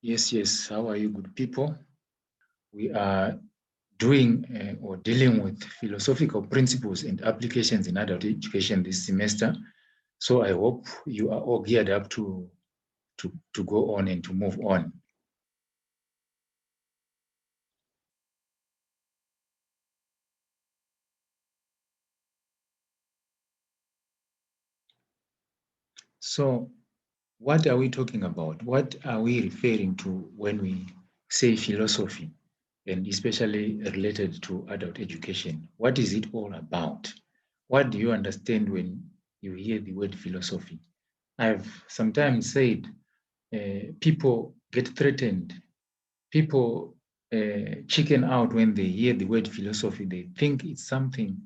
Yes, yes. How are you, good people? We are doing or dealing with philosophical principles and applications in adult education this semester. So I hope you are all geared up to go on and to move on. So what are we talking about? What are we referring to when we say philosophy, and especially related to adult education? What is it all about? What do you understand when you hear the word philosophy? I've sometimes said people get threatened. People chicken out when they hear the word philosophy. They think it's something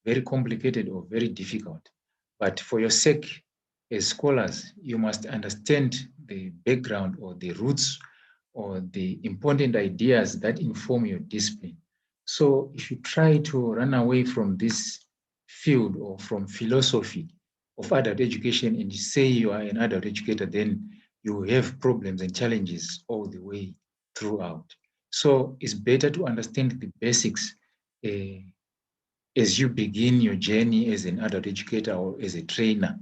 very complicated or very difficult. But for your sake, as scholars, you must understand the background or the roots or the important ideas that inform your discipline. So if you try to run away from this field or from philosophy of adult education and you say you are an adult educator, then you have problems and challenges all the way throughout. So it's better to understand the basics uh, as you begin your journey as an adult educator or as a trainer.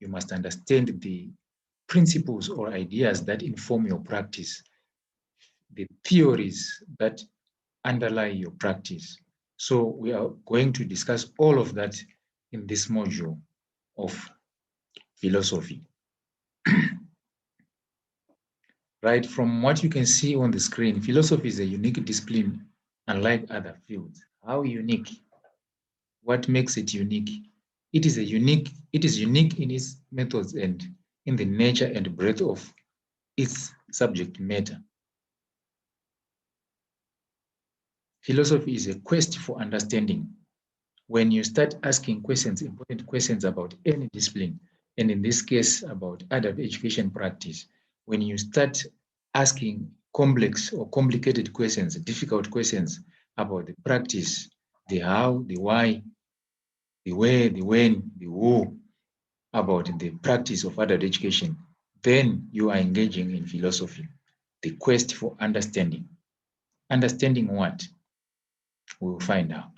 You must understand the principles or ideas that inform your practice, the theories that underlie your practice. So we are going to discuss all of that in this module of philosophy. Right, from what you can see on the screen, philosophy is a unique discipline unlike other fields. How unique? What makes it unique? It is unique in its methods and in the nature and breadth of its subject matter. Philosophy is a quest for understanding. When you start asking questions, important questions about any discipline, and in this case about adult education practice, when you start asking complex or complicated questions, difficult questions about the practice, the how, the why, the where, the when, the who, about the practice of adult education, then you are engaging in philosophy, the quest for understanding. Understanding what? We will find out.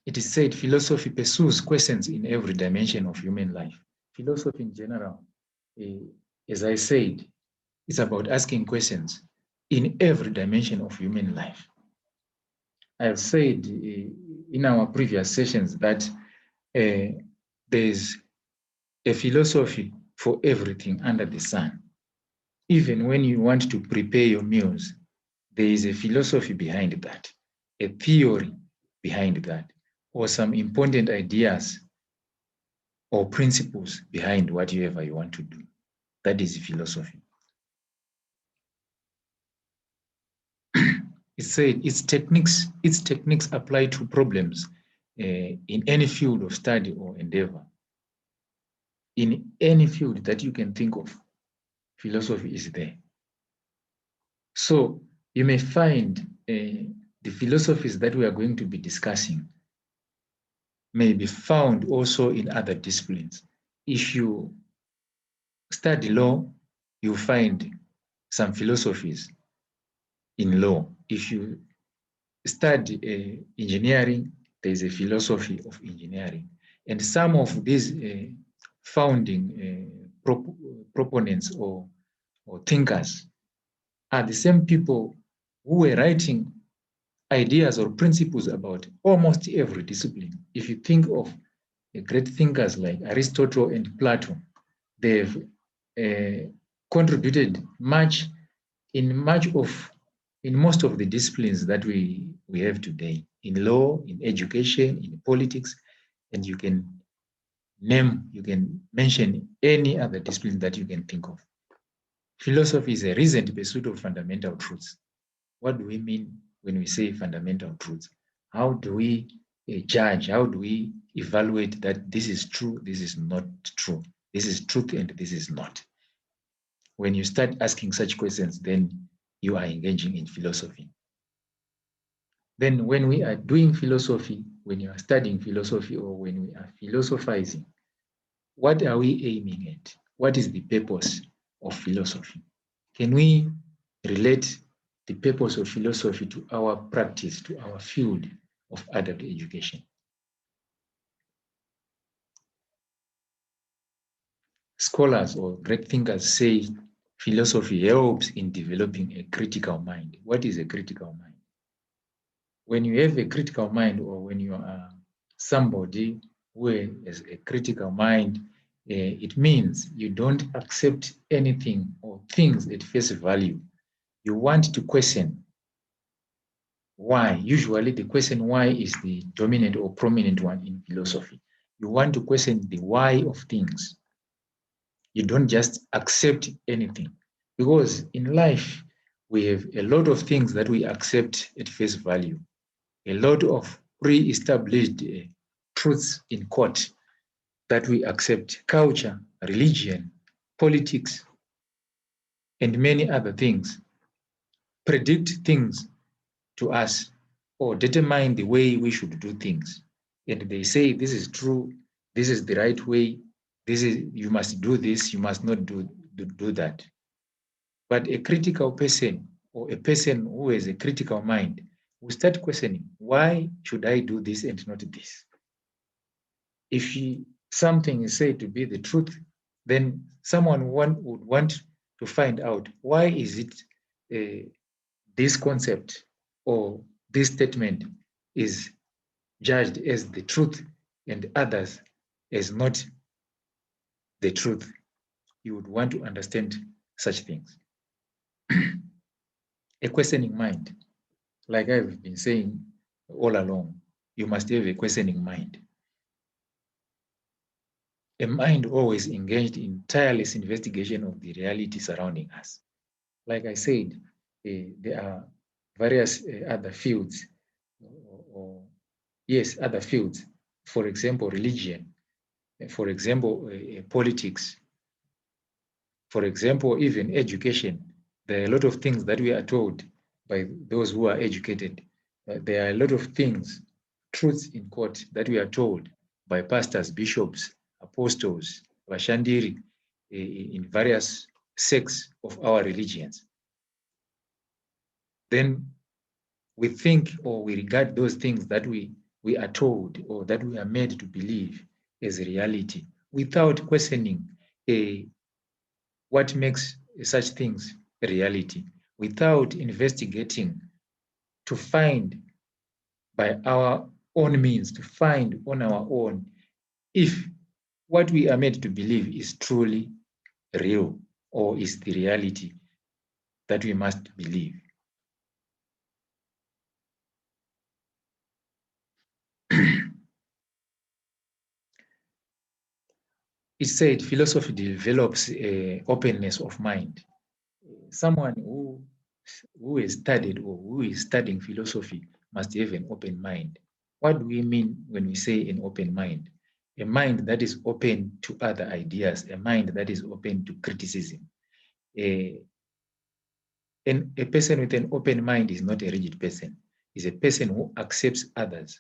It is said philosophy pursues questions in every dimension of human life. Philosophy in general, eh, as I said, is about asking questions in every dimension of human life. I have said in our previous sessions that there is a philosophy for everything under the sun. Even when you want to prepare your meals, there is a philosophy behind that, a theory behind that, or some important ideas or principles behind whatever you want to do. That is philosophy. It said its techniques apply to problems in any field of study or endeavor. In any field that you can think of, philosophy is there. So you may find the philosophies that we are going to be discussing may be found also in other disciplines. If you study law, you find some philosophies in law. If you study engineering, there is a philosophy of engineering. And some of these founding proponents or thinkers are the same people who were writing ideas or principles about almost every discipline. If you think of great thinkers like Aristotle and Plato, they've contributed much in most of the disciplines that we have today, in law, in education, in politics, and you can mention any other discipline that you can think of. Philosophy is a reasoned pursuit of fundamental truths. What do we mean when we say fundamental truths? How do we judge? How do we evaluate that this is true, this is not true, this is truth, and this is not? When you start asking such questions, then you are engaging in philosophy. Then when we are doing philosophy, when you are studying philosophy or when we are philosophizing, what are we aiming at? What is the purpose of philosophy? can we relate the purpose of philosophy to our practice, to our field of adult education? Scholars or great thinkers say philosophy helps in developing a critical mind. What is a critical mind? When you have a critical mind, or when you are somebody who has a critical mind, it means you don't accept anything or things at face value. You want to question why. Usually the question why is the dominant or prominent one in philosophy. You want to question the why of things. You don't just accept anything. Because in life, we have a lot of things that we accept at face value, a lot of pre-established truths in court that we accept: culture, religion, politics, and many other things predict things to us or determine the way we should do things. And they say, this is true, this is the right way, this is, you must do this, you must not do that. But a critical person, or a person who has a critical mind, will start questioning, why should I do this and not this? If something is said to be the truth, then someone would want to find out, why is it this concept or this statement is judged as the truth and others as not the truth? You would want to understand such things. A questioning mind, like I've been saying all along, you must have a questioning mind. A mind always engaged in tireless investigation of the reality surrounding us. Like I said, there are various other fields, other fields. For example, religion. For example, politics. For example, even education. There are a lot of things that we are told by those who are educated. There are a lot of things, truths in court, that we are told by pastors, bishops, apostles, vashandiri, in various sects of our religions. Then we think, or we regard those things that we are told or that we are made to believe as a reality, without questioning what makes such things a reality, without investigating to find by our own means, to find on our own if what we are made to believe is truly real or is the reality that we must believe. It said philosophy develops openness of mind. Someone who has studied or who is studying philosophy must have an open mind. What do we mean when we say an open mind? A mind that is open to other ideas, a mind that is open to criticism. A person with an open mind is not a rigid person. Is a person who accepts others.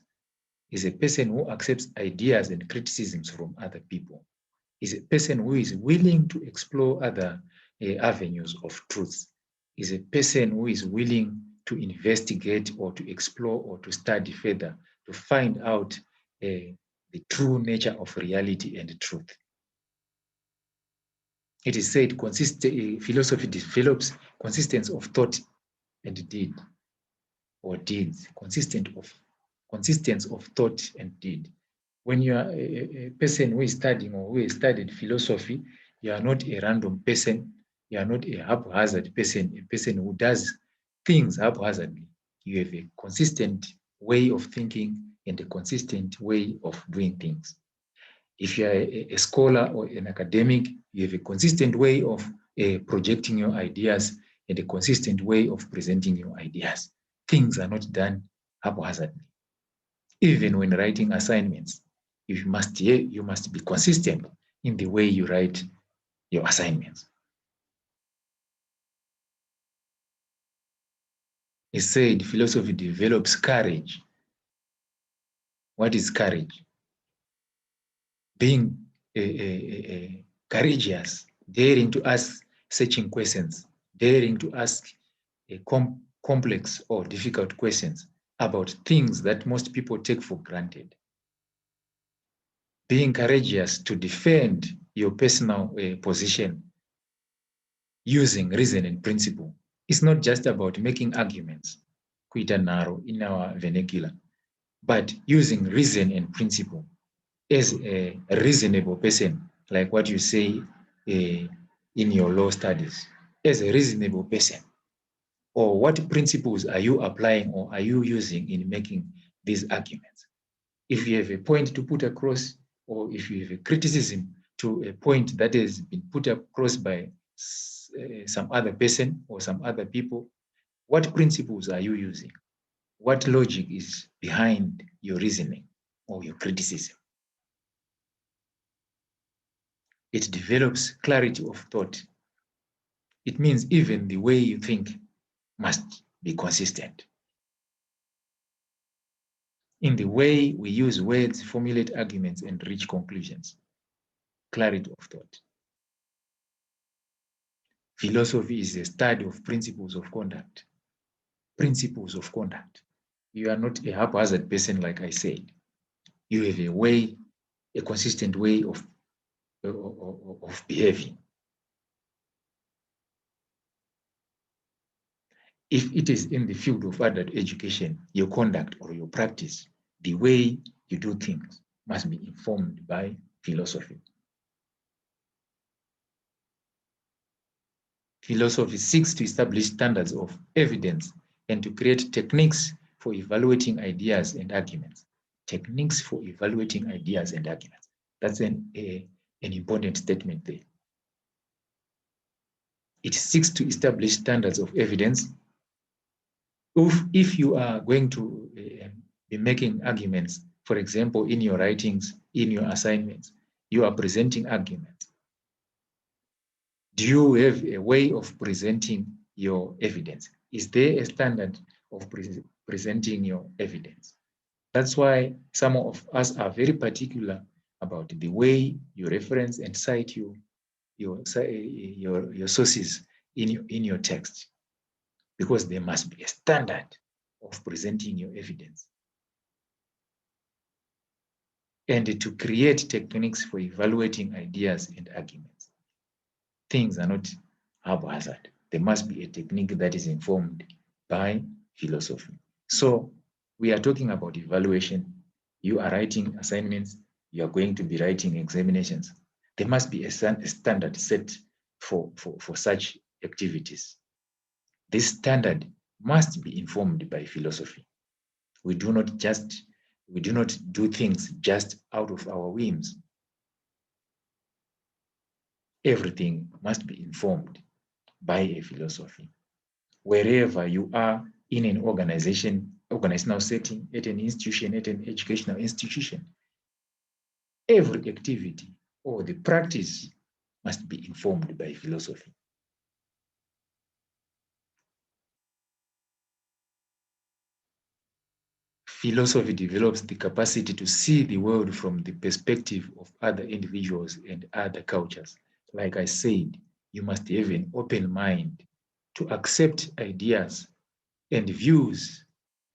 Is a person who accepts ideas and criticisms from other people. Is a person who is willing to explore other avenues of truth. Is a person who is willing to investigate or to explore or to study further to find out the true nature of reality and truth. It is said philosophy develops consistency of thought and deed, or deeds, consistency of thought and deed. When you are a person who is studying or who has studied philosophy, you are not a random person. You are not a haphazard person, a person who does things haphazardly. You have a consistent way of thinking and a consistent way of doing things. If you are a scholar or an academic, you have a consistent way of projecting your ideas and a consistent way of presenting your ideas. Things are not done haphazardly. Even when writing assignments, you must be consistent in the way you write your assignments. He said philosophy develops courage. What is courage? Being courageous, daring to ask searching questions, daring to ask complex or difficult questions about things that most people take for granted. Being courageous to defend your personal position using reason and principle. It's not just about making arguments, kuita naro in our vernacular, but using reason and principle as a reasonable person, like what you say in your law studies, as a reasonable person. Or what principles are you applying or are you using in making these arguments? If you have a point to put across, or if you have a criticism to a point that has been put across by some other person or some other people, what principles are you using? What logic is behind your reasoning or your criticism? It develops clarity of thought. It means even the way you think must be consistent. In the way we use words, formulate arguments, and reach conclusions. Clarity of thought. Philosophy is a study of principles of conduct. Principles of conduct. You are not a haphazard person, like I said. You have a way, a consistent way of behaving. If it is in the field of adult education, your conduct or your practice, the way you do things must be informed by philosophy. Philosophy seeks to establish standards of evidence and to create techniques for evaluating ideas and arguments. Techniques for evaluating ideas and arguments. That's an important statement there. It seeks to establish standards of evidence. If you are going to be making arguments, for example, in your writings, in your assignments, you are presenting arguments. Do you have a way of presenting your evidence? Is there a standard of presenting your evidence? That's why some of us are very particular about the way you reference and cite your sources in your text, because there must be a standard of presenting your evidence. And to create techniques for evaluating ideas and arguments. Things are not haphazard. There must be a technique that is informed by philosophy. So we are talking about evaluation. You are writing assignments. You are going to be writing examinations. There must be a standard set for such activities. This standard must be informed by philosophy. We do not do things just out of our whims. Everything must be informed by a philosophy. Wherever you are in an organizational setting, at an institution, at an educational institution, every activity or the practice must be informed by philosophy. Philosophy develops the capacity to see the world from the perspective of other individuals and other cultures. Like I said, you must have an open mind to accept ideas and views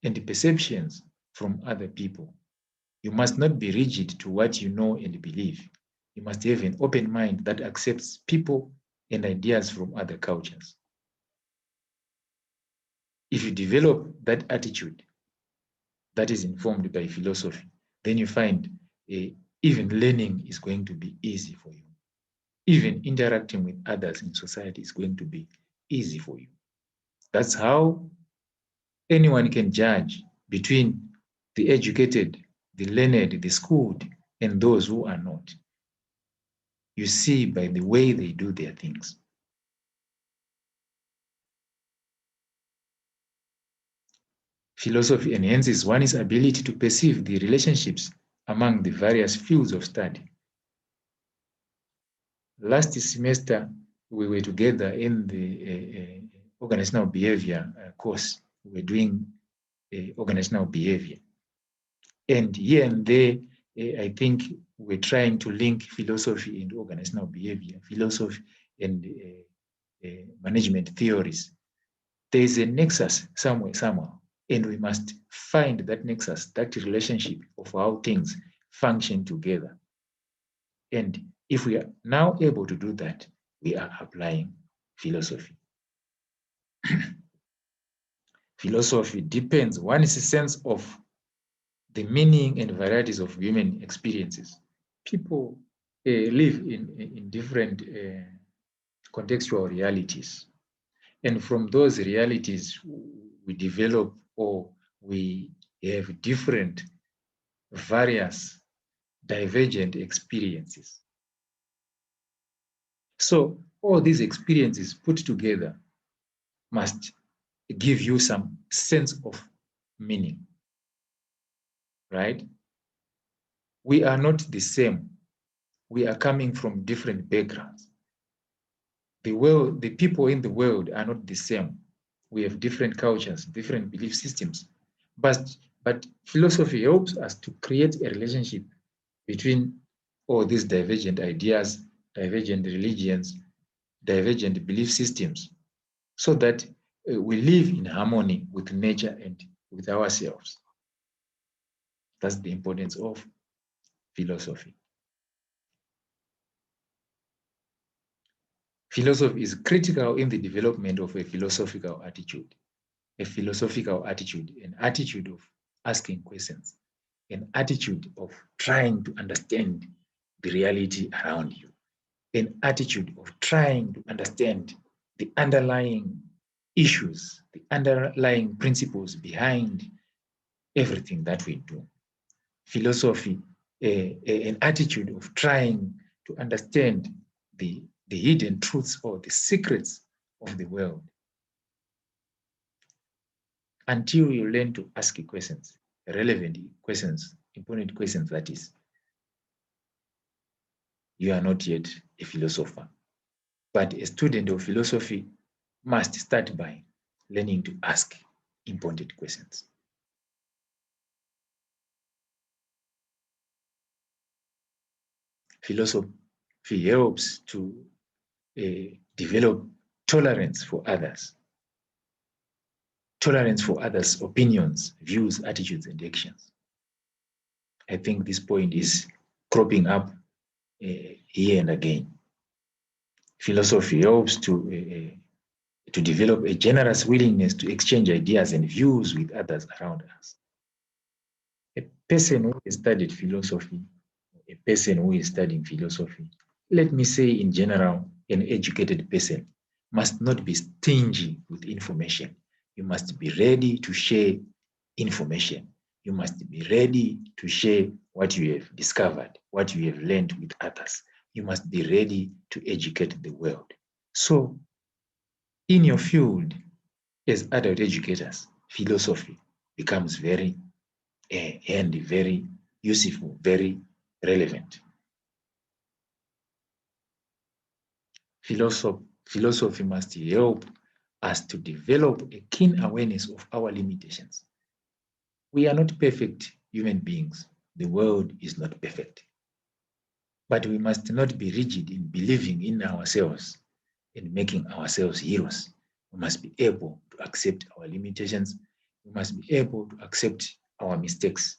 and perceptions from other people. You must not be rigid to what you know and believe. You must have an open mind that accepts people and ideas from other cultures. If you develop that attitude that is informed by philosophy, then you find even learning is going to be easy for you. Even interacting with others in society is going to be easy for you. That's how anyone can judge between the educated, the learned, the schooled, and those who are not. You see by the way they do their things. Philosophy enhances one's ability to perceive the relationships among the various fields of study. Last semester, we were together in the organizational behavior course. We were doing organizational behavior. And here and there, I think we're trying to link philosophy and organizational behavior, philosophy and management theories. There is a nexus somehow, and we must find that nexus, that relationship of how things function together. And if we are now able to do that, we are applying philosophy. Philosophy deepens one's sense of the meaning and varieties of human experiences. People live in different contextual realities. And from those realities, we develop or we have different, various, divergent experiences. So all these experiences put together must give you some sense of meaning, right? We are not the same. We are coming from different backgrounds. The people in the world are not the same. We have different cultures, different belief systems. But philosophy helps us to create a relationship between all these divergent ideas, divergent religions, divergent belief systems, so that we live in harmony with nature and with ourselves. That's the importance of philosophy. Philosophy is critical in the development of a philosophical attitude. A philosophical attitude, an attitude of asking questions, an attitude of trying to understand the reality around you, an attitude of trying to understand the underlying issues, the underlying principles behind everything that we do. Philosophy, an attitude of trying to understand the hidden truths or the secrets of the world. Until you learn to ask questions, relevant questions, important questions, that is, you are not yet a philosopher. But a student of philosophy must start by learning to ask important questions. Philosophy helps to develop tolerance for others. Tolerance for others' opinions, views, attitudes, and actions. I think this point is cropping up here and again. Philosophy helps to develop a generous willingness to exchange ideas and views with others around us. A person who has studied philosophy, a person who is studying philosophy, let me say in general, an educated person must not be stingy with information. You must be ready to share information. You must be ready to share what you have discovered, what you have learned with others. You must be ready to educate the world. So, in your field, as adult educators, philosophy becomes very handy, very useful, very relevant. Philosophy must help us to develop a keen awareness of our limitations. We are not perfect human beings. The world is not perfect. But we must not be rigid in believing in ourselves and making ourselves heroes. We must be able to accept our limitations. We must be able to accept our mistakes.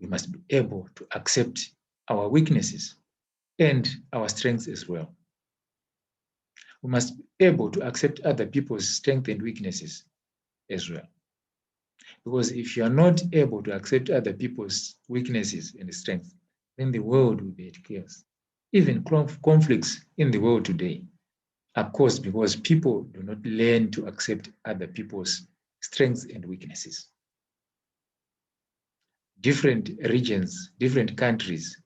We must be able to accept our weaknesses and our strengths as well. We must be able to accept other people's strengths and weaknesses as well. Because if you are not able to accept other people's weaknesses and strengths, then the world will be at chaos. Even conflicts in the world today are caused because people do not learn to accept other people's strengths and weaknesses. Different regions, different countries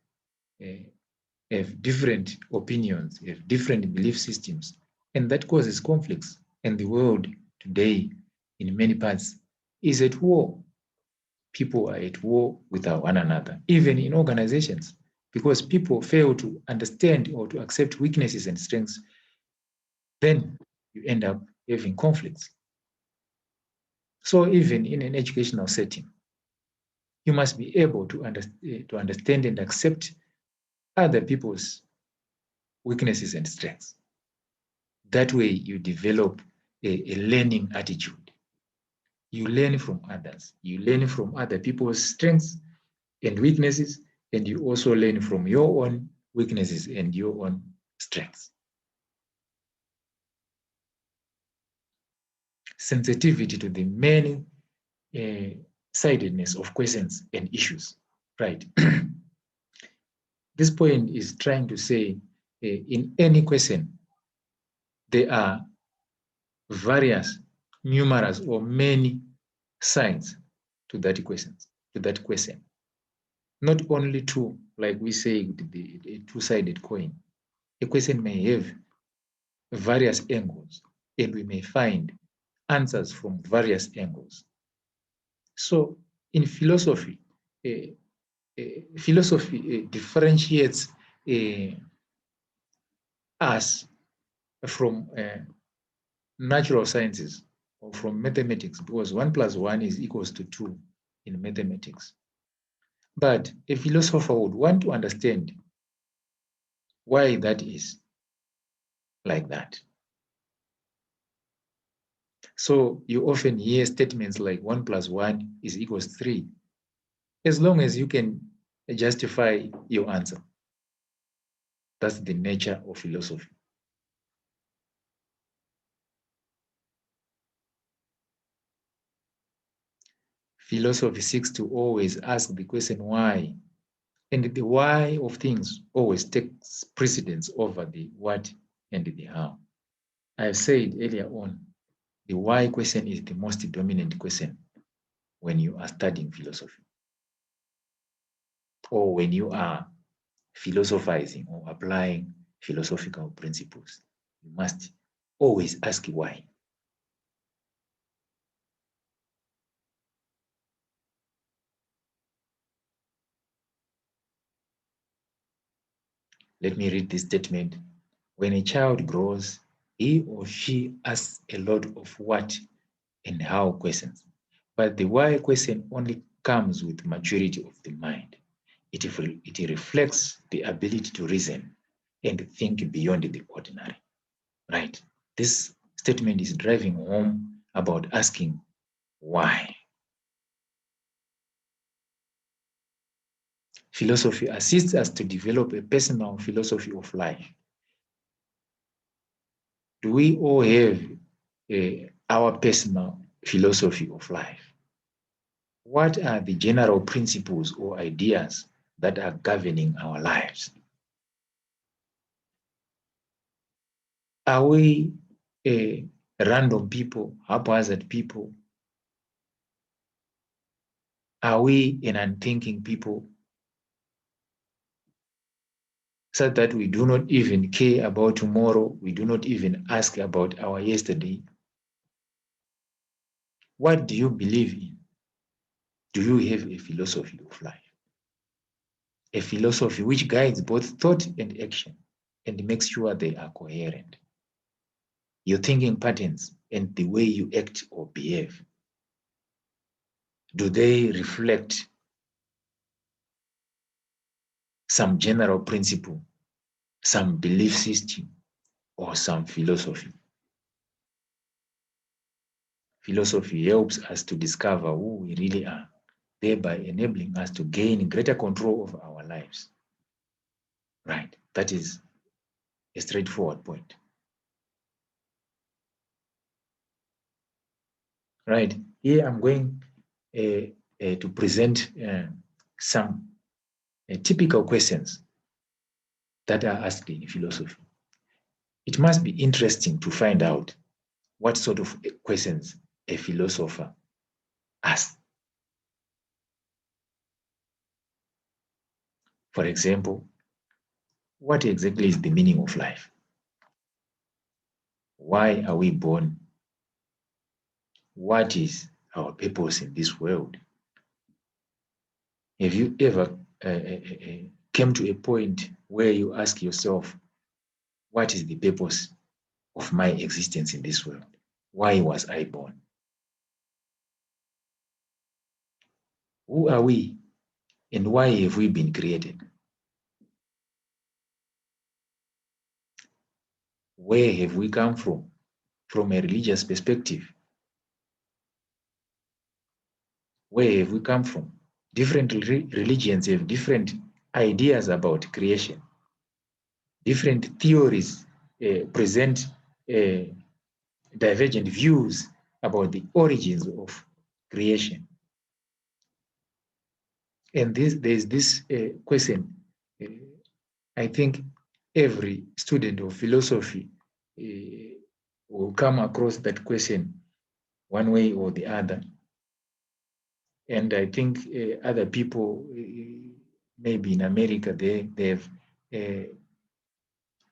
have different opinions, have different belief systems, and that causes conflicts. And the world today, in many parts, is at war. People are at war with one another, even in organizations, because people fail to understand or to accept weaknesses and strengths. Then you end up having conflicts. So even in an educational setting, you must be able to understand and accept other people's weaknesses and strengths. That way you develop a learning attitude. You learn from others. You learn from other people's strengths and weaknesses, and you also learn from your own weaknesses and your own strengths. Sensitivity to the many sidedness of questions and issues, right? This point is trying to say in any question, there are various, numerous, or many sides to that question. Not only two, like we say, the two-sided coin. A question may have various angles, and we may find answers from various angles. So in philosophy, philosophy differentiates us from natural sciences or from mathematics, because 1 + 1 is equals to 2 in mathematics. But a philosopher would want to understand why that is like that. So you often hear statements like 1 + 1 is equals 3, as long as you can justify your answer. That's the nature of philosophy. Philosophy seeks to always ask the question why, and the why of things always takes precedence over the what and the how. I have said earlier on, the why question is the most dominant question when you are studying philosophy, or when you are philosophizing or applying philosophical principles. You must always ask why. Let me read this statement. When a child grows, he or she asks a lot of what and how questions. But the why question only comes with maturity of the mind. It reflects the ability to reason and think beyond the ordinary. Right? This statement is driving home about asking why. Philosophy assists us to develop a personal philosophy of life. Do we all have our personal philosophy of life? What are the general principles or ideas that are governing our lives? Are we random people, haphazard people? Are we an unthinking people, so that we do not even care about tomorrow? We do not even ask about our yesterday. What do you believe in? Do you have a philosophy of life? A philosophy which guides both thought and action and makes sure they are coherent. Your thinking patterns and the way you act or behave, do they reflect some general principle, some belief system, or some philosophy? Philosophy helps us to discover who we really are, thereby enabling us to gain greater control of our lives. Right, that is a straightforward point. Right, here I'm going to present some typical questions that are asked in philosophy. It must be interesting to find out what sort of questions a philosopher asks. For example, what exactly is the meaning of life? Why are we born? What is our purpose in this world? Have you ever came to a point where you ask yourself, what is the purpose of my existence in this world? Why was I born? Who are we and why have we been created? Where have we come from a religious perspective? Where have we come from? Different religions have different ideas about creation. Different theories present divergent views about the origins of creation. And there's this question. I think every student of philosophy will come across that question one way or the other. And I think other people, maybe in America, they've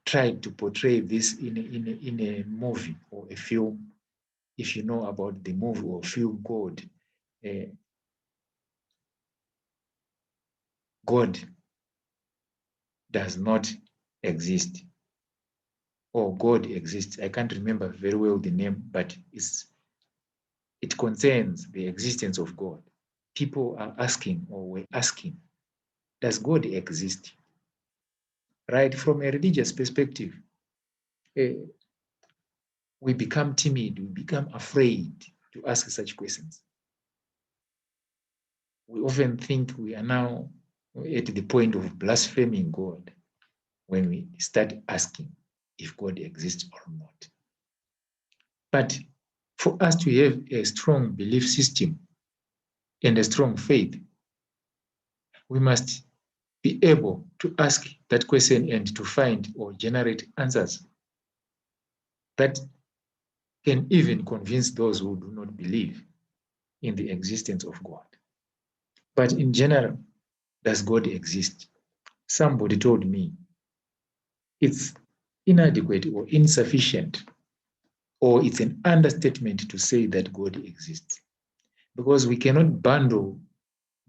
tried to portray this in a movie or a film. If you know about the movie or film called God does not exist, or God exists. I can't remember very well the name, but it concerns the existence of God. People are asking, or were asking, does God exist? Right? From a religious perspective, we become timid, we become afraid to ask such questions. We often think we are now at the point of blaspheming God when we start asking if God exists or not. But for us to have a strong belief system and a strong faith, we must be able to ask that question and to find or generate answers that can even convince those who do not believe in the existence of God. But in general, does God exist? Somebody told me it's inadequate or insufficient, or it's an understatement to say that God exists, because we cannot bundle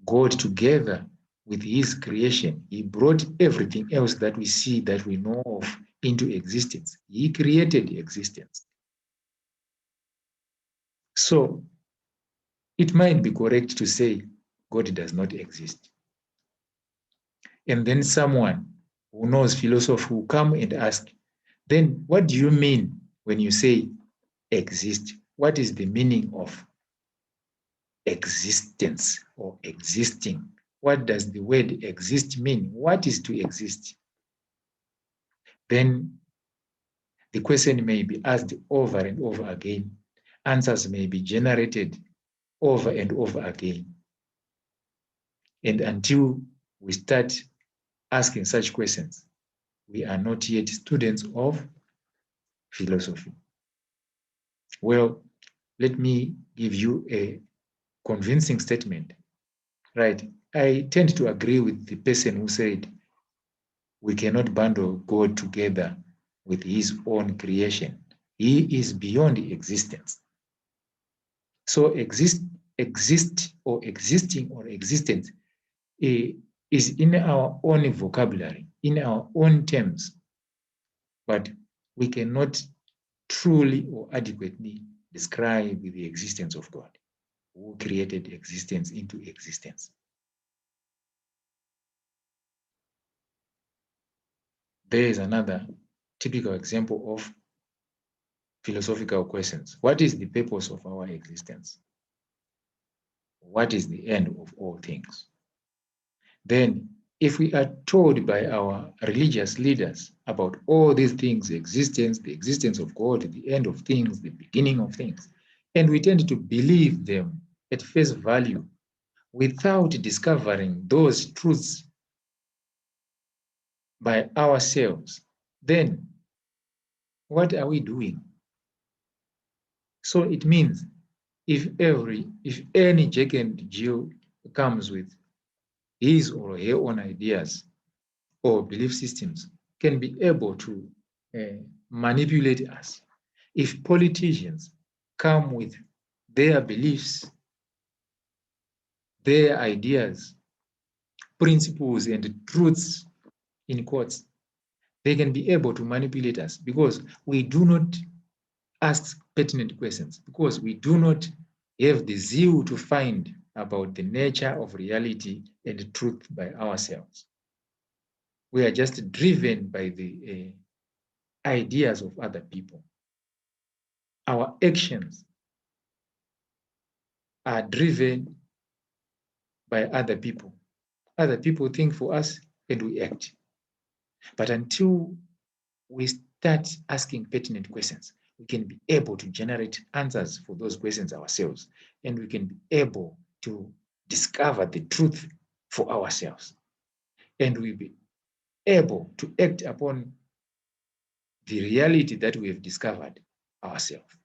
God together with his creation. He brought everything else that we see, that we know of, into existence. He created existence. So it might be correct to say God does not exist. And then someone who knows philosophy will come and ask, then what do you mean when you say exist? What is the meaning of existence or existing? What does the word exist mean? What is to exist? Then the question may be asked over and over again. Answers may be generated over and over again. And until we start asking such questions, we are not yet students of philosophy. Well, let me give you a convincing statement. Right? I tend to agree with the person who said we cannot bundle God together with his own creation. He is beyond existence. So exist or existing or existence is in our own vocabulary, in our own terms, but we cannot truly or adequately describe the existence of God, who created existence into existence. There is another typical example of philosophical questions. What is the purpose of our existence? What is the end of all things? Then, if we are told by our religious leaders about all these things, existence, the existence of God, the end of things, the beginning of things, and we tend to believe them at face value without discovering those truths by ourselves, then what are we doing? So it means if any Jack and Jill comes with his or her own ideas or belief systems, can be able to manipulate us. If politicians come with their beliefs, their ideas, principles, and truths, in quotes, they can be able to manipulate us because we do not ask pertinent questions, because we do not have the zeal to find about the nature of reality and truth by ourselves. We are just driven by the ideas of other people. Our actions are driven by other people. Other people think for us and we act. But until we start asking pertinent questions, we can be able to generate answers for those questions ourselves, and we can be able to discover the truth for ourselves. And we'll be able to act upon the reality that we have discovered ourselves.